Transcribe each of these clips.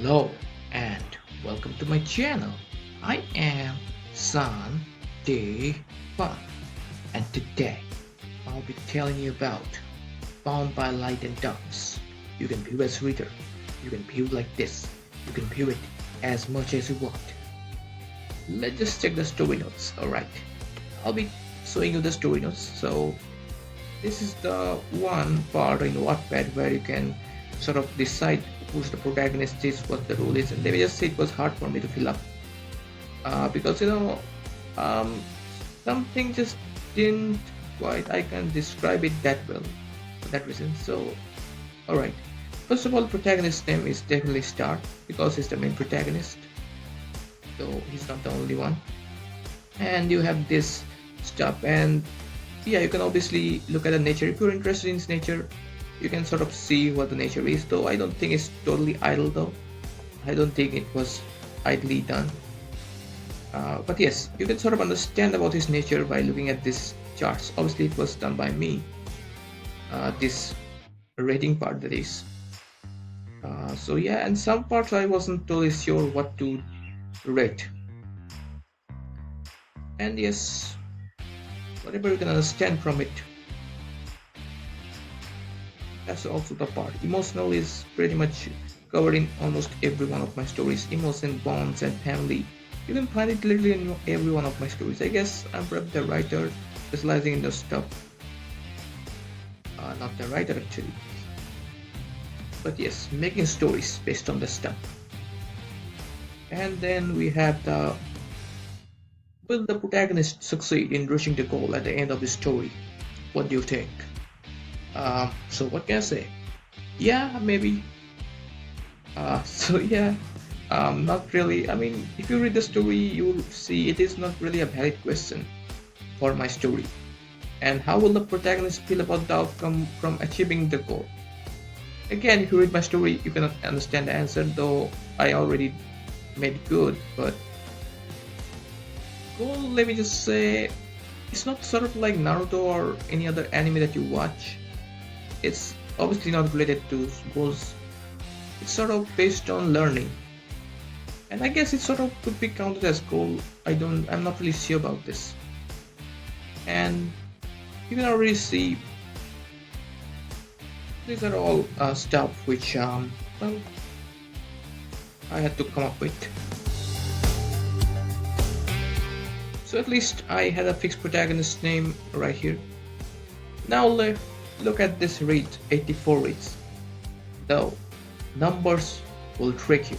Hello and welcome to my channel. I am San De Fun, and today I'll be telling you about Bound by Light and Darkness. You can view as reader, you can view like this, you can view it as much as you want. Let's just check the story notes. Alright, I'll be showing you the story notes. So this is the one part in Wattpad where you can sort of decide who's the protagonist is, what the role is, and let me just say it was hard for me to fill up because um, something just didn't quite, I can't describe it that well for that reason. So alright, first of all, protagonist's name is definitely Star because he's the main protagonist, though he's not the only one. And you have this stuff, and yeah, you can obviously look at the nature. If you're interested in nature, you can sort of see what the nature is, though I don't think it's totally idle, though I don't think it was idly done, but yes, you can sort of understand about his nature by looking at these charts. Obviously it was done by me, this rating part, that is. So yeah, and some parts I wasn't totally sure what to rate, and yes, whatever you can understand from it, that's also the part. Emotional is pretty much covered in almost every one of my stories. Emotion, bonds, and family, you can find it literally in every one of my stories. I guess I'm probably the writer specializing in the stuff, not the writer actually, but yes, making stories based on the stuff. And then we have the, will the protagonist succeed in reaching the goal at the end of the story? What do you think? So what can I say? Yeah, maybe. So yeah, not really. I mean, if you read the story, you'll see it is not really a valid question for my story. And how will the protagonist feel about the outcome from achieving the goal? Again, if you read my story, you cannot understand the answer, though I already made good. But goal, let me just say, it's not sort of like Naruto or any other anime that you watch. It's obviously not related to goals. It's sort of based on learning, and I guess it sort of could be counted as goal. I'm not really sure about this. And you can already see these are all stuff which well, I had to come up with. So at least I had a fixed protagonist name right here. Now let's look at this read, 84 reads. Though numbers will trick you.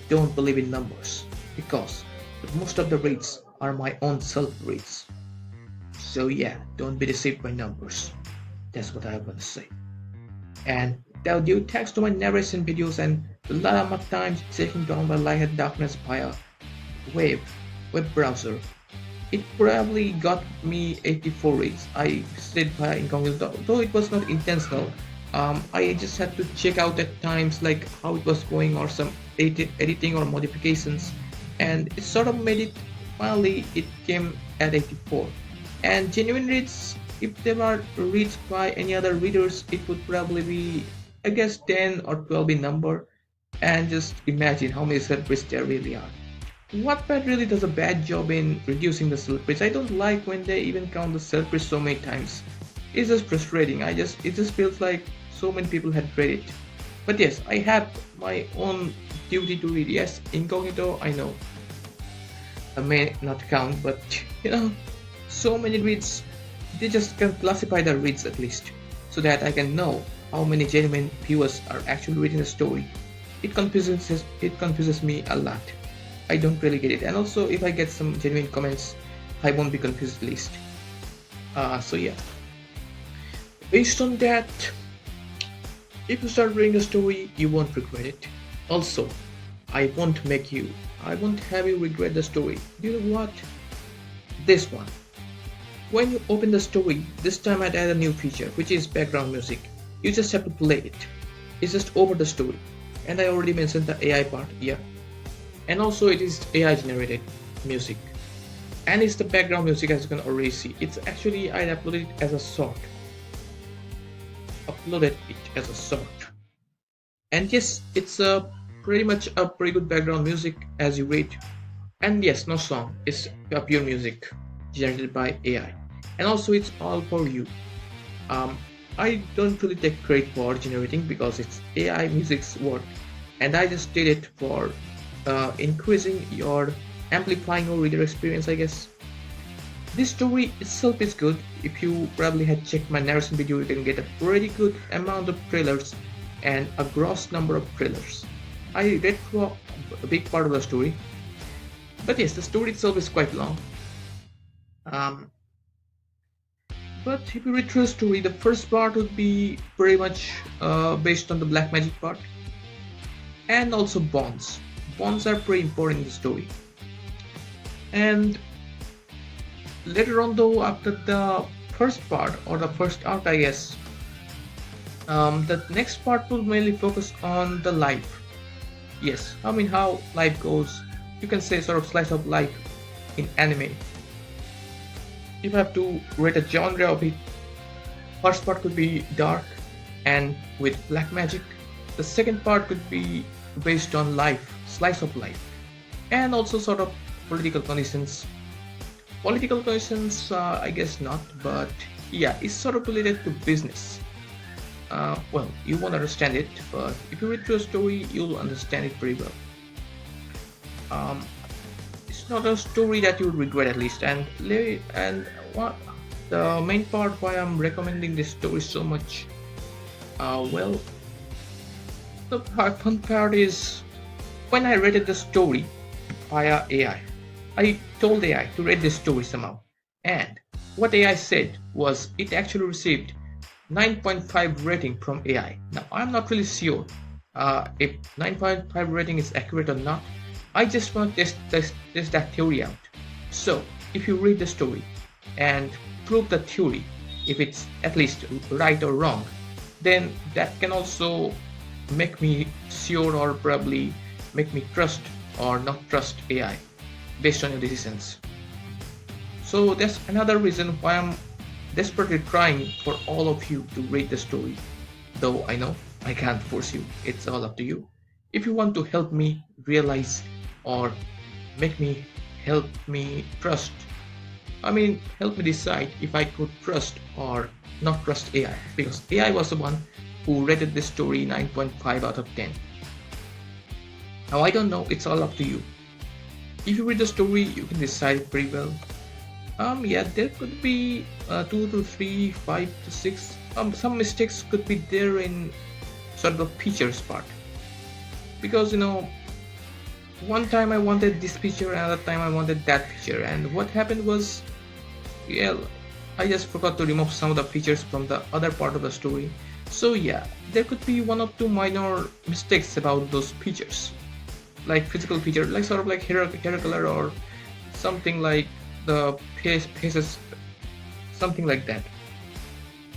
Don't believe in numbers, because most of the reads are my own self reads. So yeah, don't be deceived by numbers. That's what I want to say. And that due thanks to my narration videos and a lot of my time taking down the light and darkness via web web browser, it probably got me 84 reads. I stayed via incognito, though it was not intentional. I just had to check out at times like how it was going or some editing or modifications, and it sort of made it, finally it came at 84. And genuine reads, if there were reads by any other readers, it would probably be, I guess, 10 or 12 in number. And just imagine how many celebrities there really are. Wattpad really does a bad job in reducing the celebrities. I don't like when they even count the celebrities so many times. It's just frustrating. It just feels like so many people had read it. But yes, I have my own duty to read. Yes, incognito, I know. I may not count, but so many reads. They just can classify the reads at least, so that I can know how many genuine viewers are actually reading the story. It confuses me a lot. I don't really get it, and also if I get some genuine comments, I won't be confused at least. So yeah, based on that, if you start reading the story, you won't regret it. Also, I won't have you regret the story. Do you know what? This one. When you open the story, this time I'd add a new feature, which is background music. You just have to play it. It's just over the story. And I already mentioned the AI part, yeah. And also it is AI generated music. And it's the background music, as you can already see. It's actually, I uploaded it as a short. And yes, it's a pretty much a pretty good background music as you read. And yes, no song, it's a pure music generated by AI. And also it's all for you. Um, I don't really take credit for generating because it's AI music's work, and I just did it for increasing your amplifying your reader experience, I guess. This story itself is good. If you probably had checked my narration video, you can get a pretty good amount of trailers and a gross number of trailers. I read through a big part of the story, but yes, the story itself is quite long. Um, but if you read through the story, the first part would be pretty much based on the black magic part, and also bonds. Bonds are pretty important in the story. And later on, though, after the first part or the first arc, I guess, the next part will mainly focus on the life. Yes, I mean how life goes. You can say sort of slice of life in anime. If I have to rate a genre of it, first part could be dark and with black magic. The second part could be based on life, slice of life, and also sort of political conditions. Political conditions, I guess not, but yeah, it's sort of related to business. Well, you won't understand it, but if you read through a story, you'll understand it pretty well. Um, it's not a story that you'll regret at least. And what the main part why I'm recommending this story so much. Well, the fun part is when I read the story via AI. I told AI to read this story somehow, and what AI said was it actually received 9.5 rating from AI. Now I'm not really sure if 9.5 rating is accurate or not. I just want to test that theory out. So if you read the story and prove the theory, if it's at least right or wrong, then that can also make me sure or probably make me trust or not trust AI based on your decisions. So that's another reason why I'm desperately trying for all of you to read the story. Though I know I can't force you, it's all up to you. If you want to help me realize or make me help me trust, help me decide if I could trust or not trust AI, because AI was the one who rated this story 9.5 out of 10. Now I don't know, it's all up to you. If you read the story, you can decide pretty well. Yeah, there could be 2 to 3, 5 to 6. Some mistakes could be there in sort of the features part. Because, one time I wanted this feature, another time I wanted that feature. And what happened was, yeah, I just forgot to remove some of the features from the other part of the story. So yeah, there could be 1 or 2 minor mistakes about those features. Like physical feature, like sort of like hair color or something like the faces, something like that.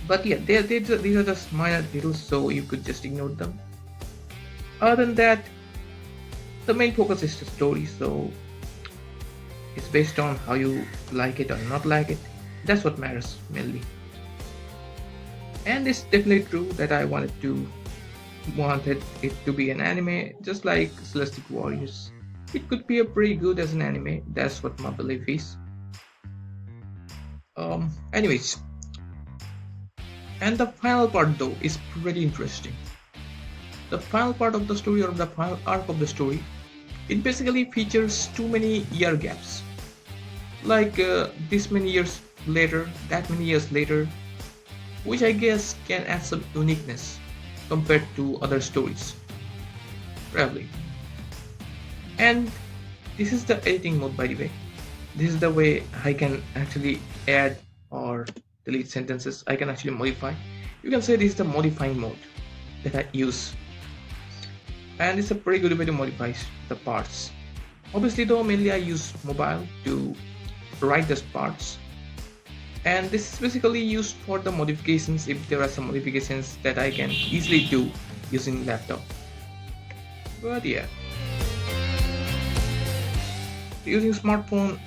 But yeah, these are just minor details, so you could just ignore them. Other than that, the main focus is the story, so it's based on how you like it or not like it. That's what matters mainly. And it's definitely true that I wanted it to be an anime, just like Celestic Warriors. It could be a pretty good as an anime. That's what my belief is. Anyways, and the final part though is pretty interesting. The final part of the story, or the final arc of the story, it basically features too many year gaps. Like this many years later, that many years later, which I guess can add some uniqueness compared to other stories. Probably. And this is the editing mode, by the way. This is the way I can actually add or delete sentences. I can actually modify. You can say this is the modifying mode that I use. And it's a pretty good way to modify the parts. Obviously though, mainly I use mobile to write those parts. And this is basically used for the modifications if there are some modifications that I can easily do using laptop. But yeah, using smartphone,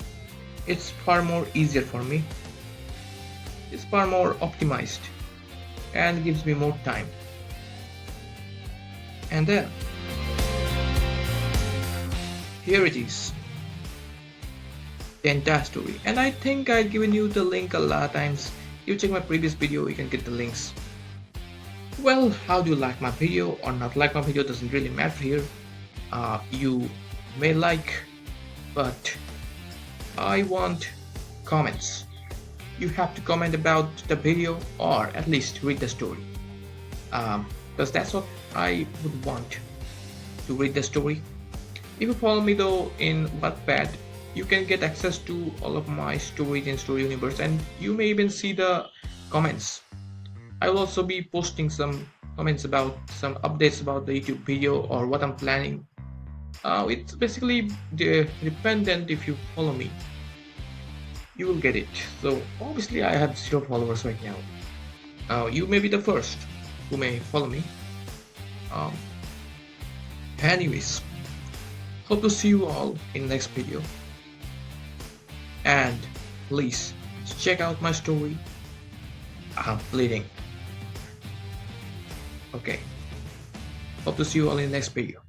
it's far more easier for me. It's far more optimized and gives me more time. And then here it is, the entire story. And I think I've given you the link a lot of times. You check my previous video, you can get the links. Well, how do you like my video or not like my video doesn't really matter here. You may like, but I want comments. You have to comment about the video or at least read the story, because that's what I would want, to read the story. If you follow me though in Wattpad, you can get access to all of my stories in Story Universe, and you may even see the comments. I will also be posting some comments about some updates about the YouTube video or what I'm planning. It's basically dependent. If you follow me, you will get it. So obviously I have 0 followers right now. You may be the first who may follow me. Um, anyways, hope to see you all in the next video. And please check out my story. I'm bleeding. Okay. Hope to see you all in the next video.